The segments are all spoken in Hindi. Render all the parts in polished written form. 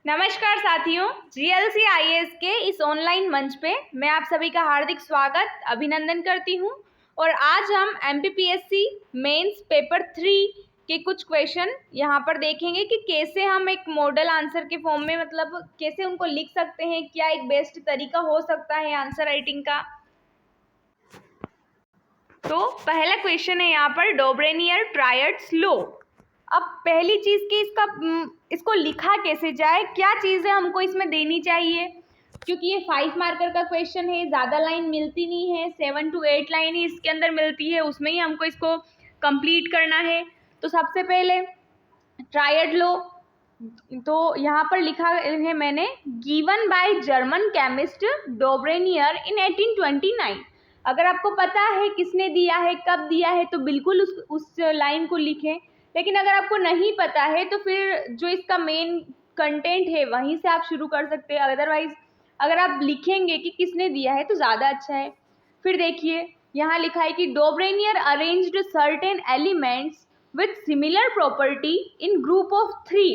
नमस्कार साथियों, जीएलसी आईएएस के इस ऑनलाइन मंच पे मैं आप सभी का हार्दिक स्वागत अभिनंदन करती हूँ। और आज हम एमपीपीएससी मेंस पेपर 3 के कुछ क्वेश्चन यहाँ पर देखेंगे कि कैसे हम एक मॉडल आंसर के फॉर्म में मतलब कैसे उनको लिख सकते हैं, क्या एक बेस्ट तरीका हो सकता है आंसर राइटिंग का। तो पहला क्वेश्चन है यहाँ पर डोब्रेनियर ट्रायड्स लॉ। अब पहली चीज़ कि इसको लिखा कैसे जाए, क्या चीज़ें हमको इसमें देनी चाहिए, क्योंकि ये 5 मार्कर का क्वेश्चन है, ज़्यादा लाइन मिलती नहीं है, 7 to 8 लाइन ही इसके अंदर मिलती है, उसमें ही हमको इसको कंप्लीट करना है। तो सबसे पहले ट्रायड लॉ, तो यहाँ पर लिखा है मैंने, गिवन बाय जर्मन केमिस्ट डोब्रेनियर इन 1829। अगर आपको पता है किसने दिया है, कब दिया है, तो बिल्कुल उस लाइन को लिखें। लेकिन अगर आपको नहीं पता है तो फिर जो इसका मेन कंटेंट है वहीं से आप शुरू कर सकते हैं। अदरवाइज अगर आप लिखेंगे कि किसने दिया है तो ज़्यादा अच्छा है। फिर देखिए यहाँ लिखा है कि Dobereiner arranged certain elements with similar property in group of 3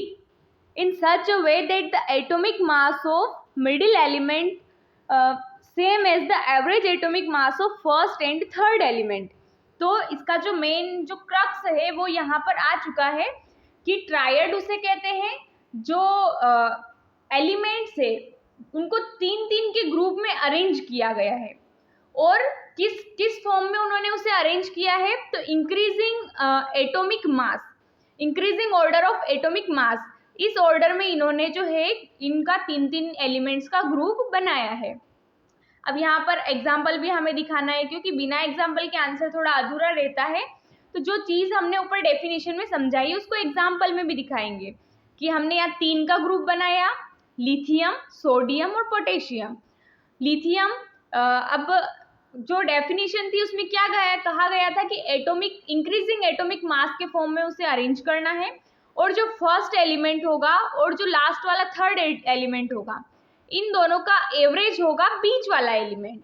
in such a way that the atomic mass of middle element same as the average atomic mass of first and third element। तो इसका जो मेन जो क्रक्स है वो यहाँ पर आ चुका है कि ट्रायड उसे कहते हैं जो एलिमेंट्स है उनको 3-3 के ग्रुप में अरेंज किया गया है। और किस फॉर्म में उन्होंने उसे अरेंज किया है, तो increasing atomic mass, increasing order of atomic mass, इस ऑर्डर में इन्होंने जो है इनका 3-3 एलिमेंट्स का ग्रुप बनाया है। अब यहाँ पर एग्जाम्पल भी हमें दिखाना है, क्योंकि बिना एग्जाम्पल के आंसर थोड़ा अधूरा रहता है। तो जो चीज़ हमने ऊपर डेफिनेशन में समझाई उसको एग्जाम्पल में भी दिखाएंगे कि हमने यहाँ 3 का ग्रुप बनाया, लिथियम, सोडियम और पोटेशियम। लिथियम अब जो डेफिनेशन थी उसमें क्या कहा गया था कि एटॉमिक इंक्रीजिंग एटॉमिक मास के फॉर्म में उसे अरेंज करना है, और जो फर्स्ट एलिमेंट होगा और जो लास्ट वाला थर्ड एलिमेंट होगा इन दोनों का एवरेज होगा बीच वाला एलिमेंट।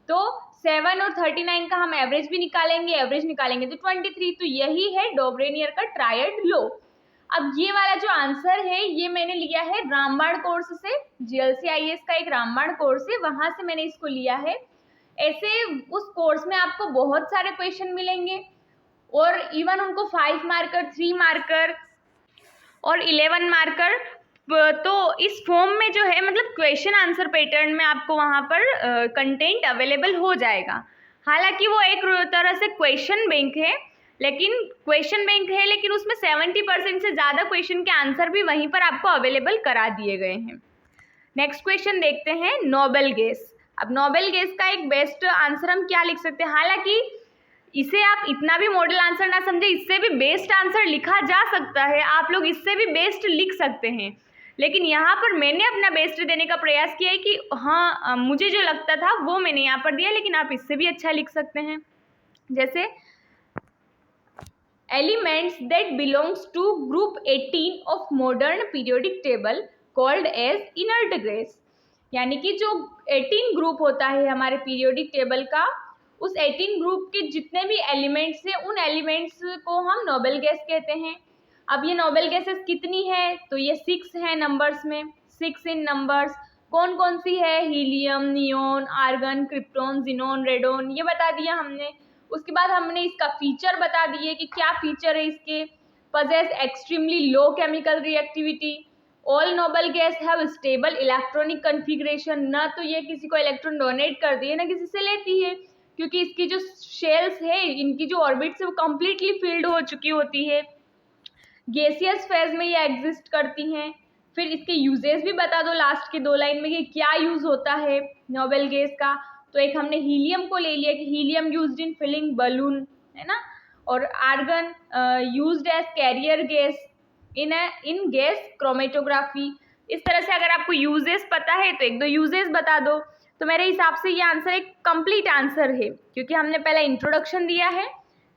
तो 7 और 39 का हम एवरेज भी निकालेंगे, एवरेज निकालेंगे तो 23। तो यही है डोब्रेनियर का ट्रायड लॉ। अब ये वाला जो आंसर है ये मैंने लिया है रामबाण कोर्स से, जीएलसी आईएएस का एक रामबाण कोर्स है, वहां से मैंने इसको लिया है। ऐसे उस कोर्स में आपको बहुत सारे क्वेश्चन मिलेंगे और इवन उनको 5 मार्कर, 3 मार्कर और 11 मार्कर, तो इस फॉर्म में जो है मतलब क्वेश्चन आंसर पैटर्न में आपको वहाँ पर कंटेंट अवेलेबल हो जाएगा। हालांकि वो एक तरह से क्वेश्चन बैंक है, लेकिन उसमें 70% से ज़्यादा क्वेश्चन के आंसर भी वहीं पर आपको अवेलेबल करा दिए गए हैं। नेक्स्ट क्वेश्चन देखते हैं, नोबेल गैस। अब नोबेल गैस का एक बेस्ट आंसर हम क्या लिख सकते हैं, हालांकि इसे आप इतना भी मॉडल आंसर ना समझे, इससे भी बेस्ट आंसर लिखा जा सकता है, आप लोग इससे भी बेस्ट लिख सकते हैं। लेकिन यहाँ पर मैंने अपना बेस्ट देने का प्रयास किया है कि हाँ मुझे जो लगता था वो मैंने यहाँ पर दिया, लेकिन आप इससे भी अच्छा लिख सकते हैं। जैसे elements that belongs to group 18 of modern periodic table called as inert gas. यानी कि जो 18 ग्रुप होता है हमारे पीरियोडिक टेबल का, उस 18 ग्रुप के जितने भी एलिमेंट्स हैं उन एलिमेंट्स को हम नोबेल गैस कहते हैं। अब ये नोबेल गैसेस कितनी है, तो ये 6 है नंबर्स में, 6 इन नंबर्स। कौन कौन सी है, helium, neon, argon, krypton, xenon, radon, ये बता दिया हमने। उसके बाद हमने इसका फीचर बता दिए कि क्या फीचर है इसके, possess extremely low chemical reactivity, all noble guys have stable electronic configuration, ना तो ये किसी को इलेक्ट्रॉन डोनेट करती है ना किसी से लेती है, क्योंकि इसकी जो शेल्स है, इनकी जो ऑर्बिट्स है वो कम्प्लीटली फिल्ड हो चुकी होती है। गैसियस फेज में ये एग्जिस्ट करती हैं। फिर इसके यूजेस भी बता दो लास्ट के 2 लाइन में कि क्या यूज होता है नोबेल गैस का। तो एक हमने हीलियम को ले लिया कि helium used in filling balloon, है ना, और argon used as carrier gas in gas chromatography. इस तरह से अगर आपको यूजेस पता है तो 1-2 यूजेस बता दो। तो मेरे हिसाब से ये आंसर एक कंप्लीट आंसर है, क्योंकि हमने पहले इंट्रोडक्शन दिया है,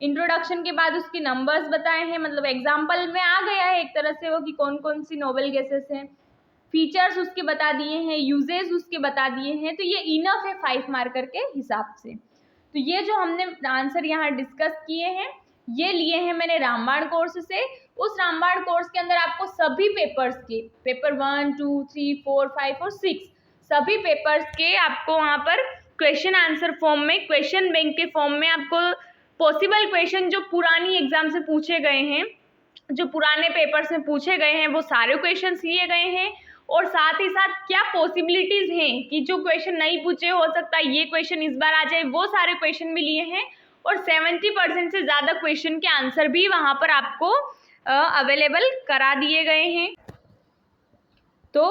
इंट्रोडक्शन के बाद उसके नंबर्स बताए हैं, मतलब एग्जाम्पल में आ गया है एक तरह से वो कि कौन कौन सी नोबेल गैसेस हैं, फीचर्स उसके बता दिए हैं, यूजेस उसके बता दिए हैं। तो ये इनफ है 5 मार्कर के हिसाब से। तो ये जो हमने आंसर यहाँ डिस्कस किए हैं ये लिए हैं मैंने रामबाण कोर्स से, उस रामबाण कोर्स के अंदर आपको सभी पेपर्स के पेपर 1, 2, 3, 4, 5 और 6 सभी पेपर्स के आपको वहाँ पर क्वेश्चन आंसर फॉर्म में, क्वेश्चन बैंक के फॉर्म में आपको पॉसिबल क्वेश्चन जो पुरानी एग्जाम से पूछे गए हैं, जो पुराने पेपर्स में पूछे गए हैं, वो सारे क्वेश्चंस लिए गए हैं। और साथ ही साथ क्या पॉसिबिलिटीज हैं कि जो क्वेश्चन नहीं पूछे, हो सकता है ये क्वेश्चन इस बार आ जाए, वो सारे क्वेश्चन भी लिए हैं। और 70% से ज़्यादा क्वेश्चन के आंसर भी वहाँ पर आपको अवेलेबल करा दिए गए हैं। तो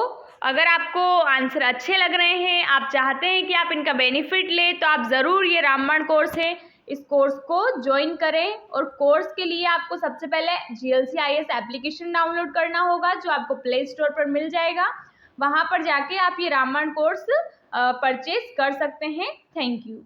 अगर आपको आंसर अच्छे लग रहे हैं, आप चाहते हैं कि आप इनका बेनिफिट लें, तो आप ज़रूर ये रामबाण कोर्स है, इस कोर्स को ज्वाइन करें। और कोर्स के लिए आपको सबसे पहले GLCIS एप्लीकेशन डाउनलोड करना होगा, जो आपको प्ले स्टोर पर मिल जाएगा। वहाँ पर जाके आप ये रामबाण कोर्स परचेज कर सकते हैं। Thank you.